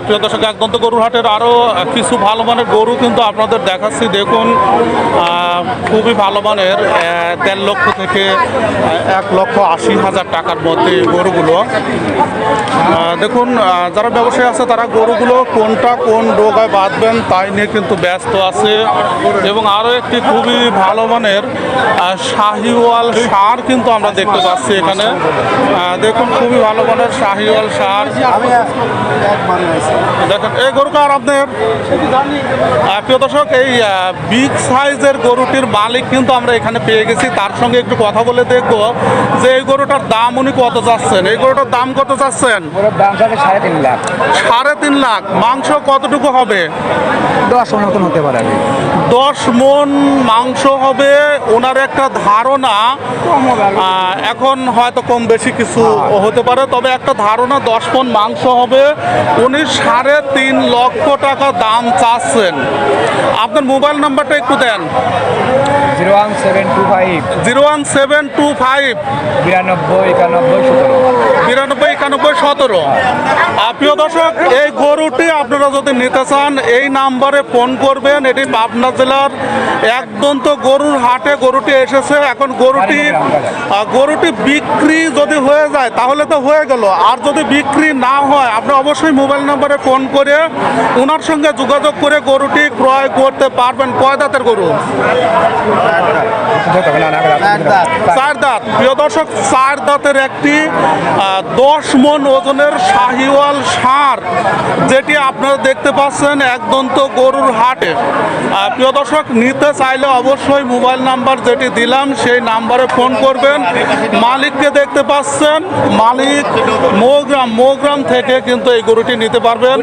প্রিয় দর্শক, একদন্ত গরুর হাটের আরও কিছু ভালো মানের গরু কিন্তু আপনাদের দেখাচ্ছি। দেখুন, খুবই ভালো মানের 1.5 লক্ষ থেকে 1,80,000 টাকার মধ্যে এই গরুগুলো। দেখুন, যারা ব্যবসায়ী আছে তারা গরুগুলো কোনটা কোন রোগায় বাঁধবেন তাই নিয়ে কিন্তু ব্যস্ত আছে। এবং আরও একটি খুবই ভালো মানের শাহিওয়াল ষাঁড় কিন্তু আমরা দেখতে পাচ্ছি এখানে। দেখুন, খুবই ভালো মানের শাহিওয়াল ষাঁড়। দেখেন এই গরুটা আর আপনার প্রিয় দর্শক, এই বিগ সাইজের গরুটির মালিক কিন্তু আমরা এখানে পেয়ে গেছি। তার সঙ্গে একটু কথা বলে দেখবো যে এই গরুটার দাম উনি কত চাচ্ছেন। এই গরুটার দাম কত চাচ্ছেন? দাম থাকে 3.5 লাখ। 3.5 লাখ। মাংস কতটুকু হবে? 10 মতন হতে পারে। 10 মণ মাংস হবে ওনার একটা ধারণা। এখন হয়তো কম বেশি কিছু হতে পারে, তবে একটা ধারণা 10 মণ মাংস হবে। উনি 3.5 লক্ষ টাকা দাম চাচ্ছেন। আপনার মোবাইল নাম্বারটা একটু দেন। 01725 01725 92 91 17। প্রিয় দর্শক, এই গরুটি আপনারা যদি নিতে চান এই নাম্বারে ফোন করবেন। এটি পাবনা জেলার একদন্ত গরুর হাটে গরুটি এসেছে। এখন গরুটি বিক্রি যদি হয়ে যায় তাহলে তো হয়ে গেল, আর যদি বিক্রি না হয় আপনি অবশ্যই মোবাইল নাম্বারে ফোন করে ওনার সঙ্গে যোগাযোগ করে গরুটি ক্রয় করতে পারবেন। কয় দাঁতের গরু? 4 দাঁত। প্রিয় দর্শক, 4 দাঁতের একটি 10 মণ ওজনের শাহিওয়াল ষাঁড় যেটি আপনারা দেখতে পাচ্ছেন একদন্ত গরুর হাটে। প্রিয় দর্শক, নিতে চাইলে অবশ্যই মোবাইল নাম্বার যেটি দিলাম সেই নাম্বারে ফোন করবেন। মালিককে দেখতে পাচ্ছেন, মালিক মৌগ্রাম থেকে কিন্তু এই গরুটি নিতে পারবেন।